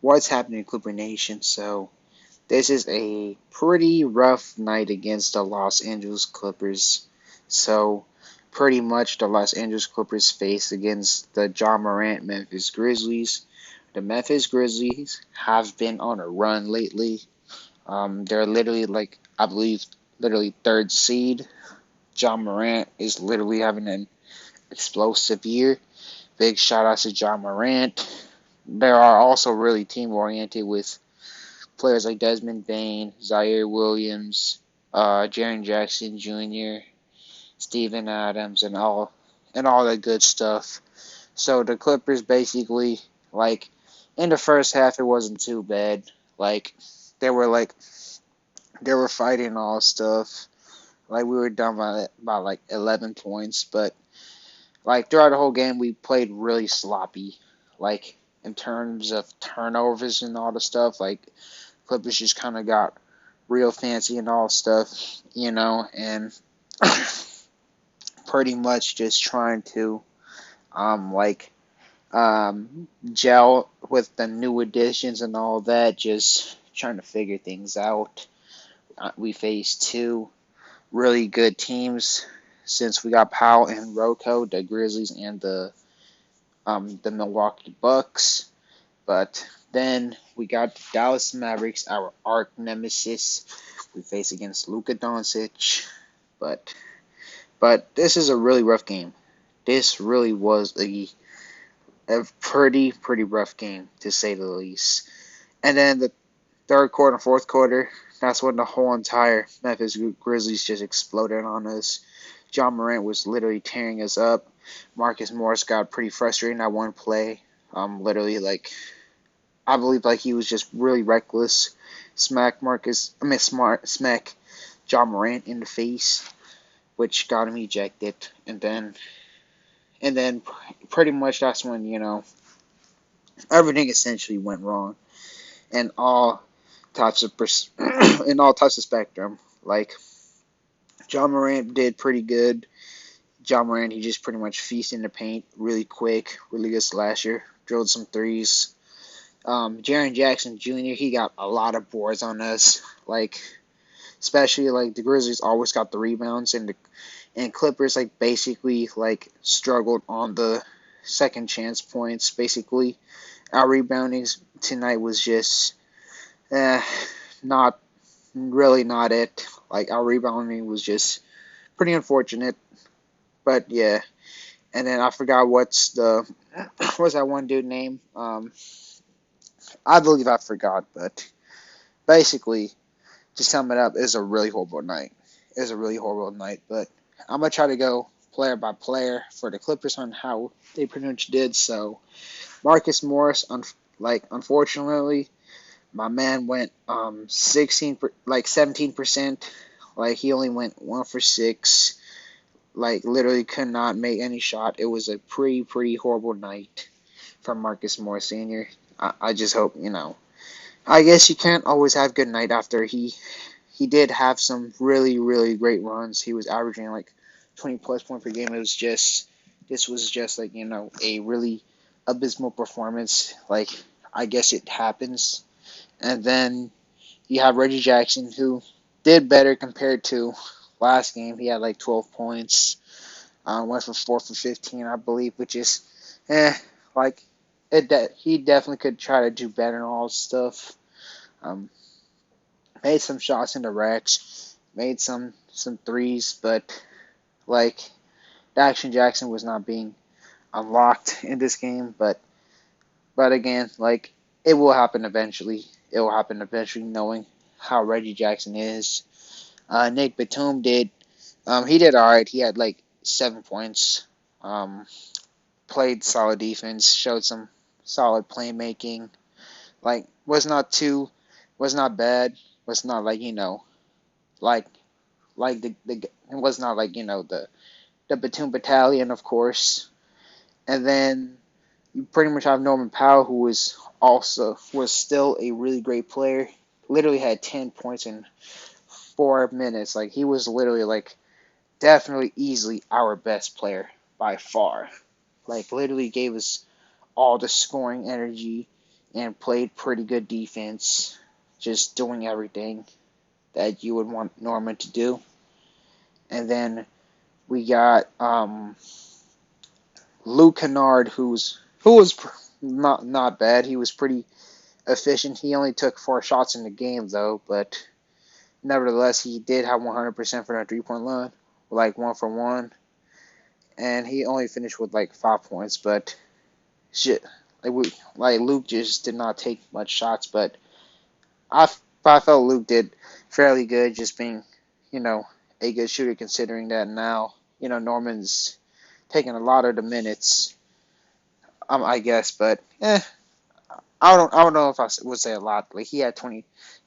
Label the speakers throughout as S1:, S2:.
S1: what's happening in Clipper Nation. So this is a pretty rough night against the Los Angeles Clippers. So pretty much the Los Angeles Clippers face against the John Morant Memphis Grizzlies. The Memphis Grizzlies have been on a run lately. They're literally like, I believe, literally third seed. John Morant is literally having an explosive year. Big shout out to John Morant. They are also really team oriented with players like Desmond Bain, Zaire Williams, Jaren Jackson Jr., Steven Adams, and all that good stuff. So the Clippers basically, like, in the first half it wasn't too bad. They were like they were fighting all stuff. Like we were down by like 11 points, but like throughout the whole game we played really sloppy. Like in terms of turnovers and all the stuff, like Clippers just kind of got real fancy and all stuff, and pretty much just trying to like gel with the new additions and all that, just trying to figure things out. We faced two really good teams since we got Powell and Rocco, the Grizzlies and the Milwaukee Bucks. But then we got the Dallas Mavericks, our arch nemesis. We face against Luka Doncic, but this is a really rough game. This really was a pretty rough game to say the least. And then the third quarter, fourth quarter, that's when the whole entire Memphis Grizzlies just exploded on us. John Morant was literally tearing us up. Marcus Morris got pretty frustrated in that one play. Literally, like, I believe like he was just really reckless. Smack John Morant in the face, which got him ejected. And then pretty much that's when everything essentially went wrong in all types of in all types of spectrum. Like John Morant did pretty good. John Morant, he just pretty much feasted in the paint really quick, really good slasher, drilled some threes. Jaren Jackson Jr., he got a lot of boards on us. Like, especially like the Grizzlies always got the rebounds, and Clippers like basically like struggled on the second chance points. Basically, our rebounding tonight was just not really not it. Like our rebounding was just pretty unfortunate. But yeah, and then I forgot what's that one dude name? I believe I forgot, but basically, to sum it up, it's a really horrible night. It's a really horrible night, but I'm gonna try to go player by player for the Clippers on how they pretty much did. So Marcus Morris, unfortunately, my man went 17%. Like he only went 1 for 6. Like literally could not make any shot. It was a pretty horrible night from Marcus Morris Sr. I just hope I guess you can't always have good night after he did have some really great runs. He was averaging like 20 plus points per game. This was just like a really abysmal performance. Like I guess it happens. And then you have Reggie Jackson who did better compared to last game. He had like 12 points. Went for 4 for 15, I believe, which is like he definitely could try to do better and all stuff. Um, Made some shots in the racks, made some threes, but like Action Jackson was not being unlocked in this game. But again, like it will happen eventually. It will happen eventually, knowing how Reggie Jackson is. Nick Batum did. He did all right. He had like 7 points. Um, Played solid defense. Showed some solid playmaking. Like was not bad. Was not like like the it was not like the Batum Battalion, of course. And then you pretty much have Norman Powell, who was still a really great player. Literally had 10 points in 4 minutes. Like he was literally like definitely easily our best player by far. Like literally gave us all the scoring energy and played pretty good defense, just doing everything that you would want Norman to do. And then we got Luke Canard, who was not bad. He was pretty efficient. He only took 4 shots in the game though, but nevertheless, he did have 100% from the 3-point line, like 1 for 1, and he only finished with like 5 points. But shit, like Luke just did not take much shots, but I I felt Luke did fairly good, just being a good shooter considering that now Norman's taking a lot of the minutes. I guess, but I don't know if I would say a lot. Like he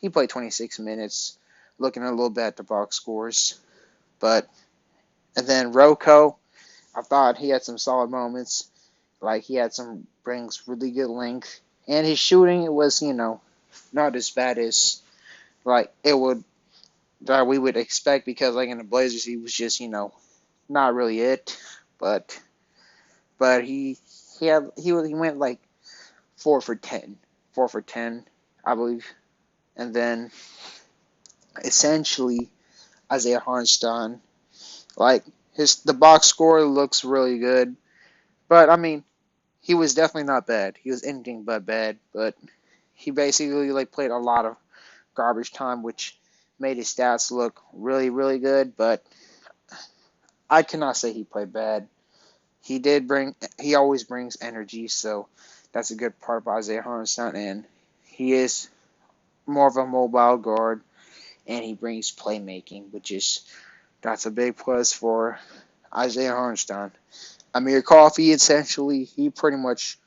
S1: played 26 minutes. Looking a little bit at the box scores, but and then Rocco, I thought he had some solid moments. Like he had some brings really good length, and his shooting was not as bad as like it would that we would expect because like in the Blazers he was just not really it, but he went like 4 for 10, 4 for 10, I believe, and then essentially Isaiah Hartenstein, like the box score looks really good, but I mean he was definitely not bad. He was anything but bad, but he basically like played a lot of garbage time, which made his stats look really really good, but I cannot say he played bad. He always brings energy, so that's a good part of Isaiah Hartenstein, and he is more of a mobile guard, and he brings playmaking, that's a big plus for Isaiah Hartenstein. Amir Coffey, essentially, he pretty much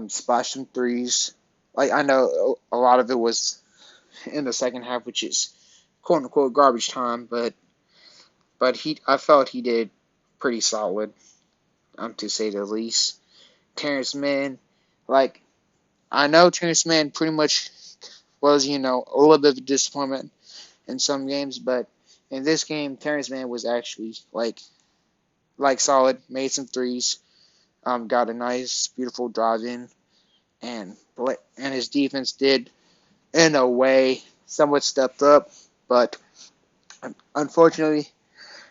S1: splashed some threes. Like I know a lot of it was in the second half, which is quote unquote garbage time, but I felt he did pretty solid, to say the least. Terrence Mann, like I know Terrence Mann pretty much was a little bit of a disappointment in some games, but in this game Terrence Mann was actually like solid, made some threes, got a nice beautiful drive in, and his defense did in a way somewhat stepped up, but unfortunately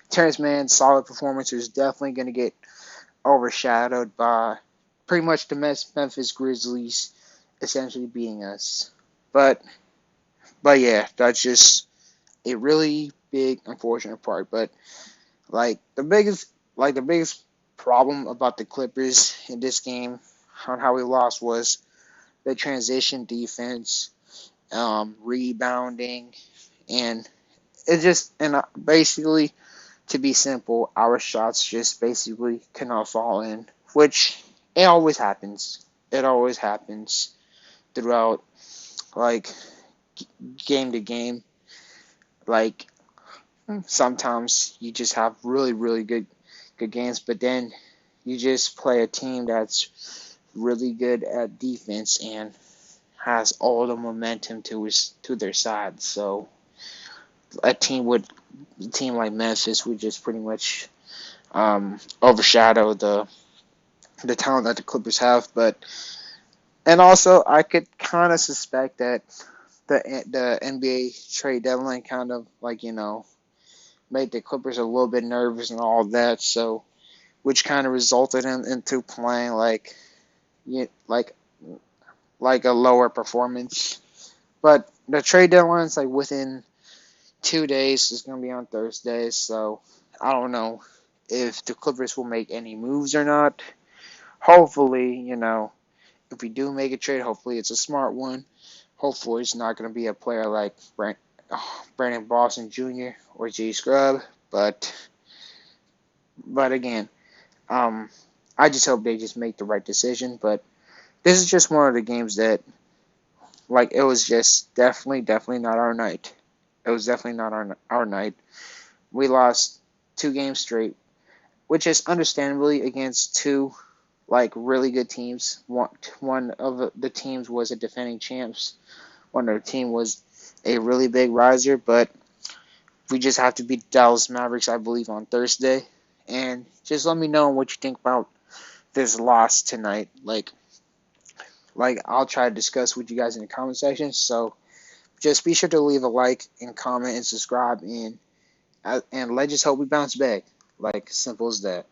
S1: Terrence Mann's solid performance is definitely going to get overshadowed by pretty much the Memphis Grizzlies essentially beating us. But yeah, that's just a really big unfortunate part. But the biggest problem about the Clippers in this game on how we lost was the transition defense, rebounding, and basically, to be simple, our shots just basically cannot fall in, which it always happens. It always happens throughout like game to game. Like sometimes you just have really really good games, but then you just play a team that's really good at defense and has all the momentum to their side. So a team like Memphis would just pretty much overshadow the talent that the Clippers have. And also I could kind of suspect that the NBA trade deadline kind of made the Clippers a little bit nervous and all that. So which kind of resulted into playing like a lower performance. But the trade deadline's like within 2 days. It's gonna be on Thursday, so I don't know if the Clippers will make any moves or not. Hopefully, if we do make a trade, hopefully it's a smart one. Hopefully it's not going to be a player like Brandon Boston Jr. or J Scrub. But again, I just hope they just make the right decision. But this is just one of the games that, it was just definitely not our night. It was definitely not our night. We lost 2 games straight, which is understandably against 2 really good teams. One of the teams was a defending champs. One other team was a really big riser, but we just have to beat Dallas Mavericks, I believe, on Thursday. And just let me know what you think about this loss tonight. like I'll try to discuss with you guys in the comment section. So just be sure to leave a like and comment and subscribe, and let's just hope we bounce back. Like, simple as that.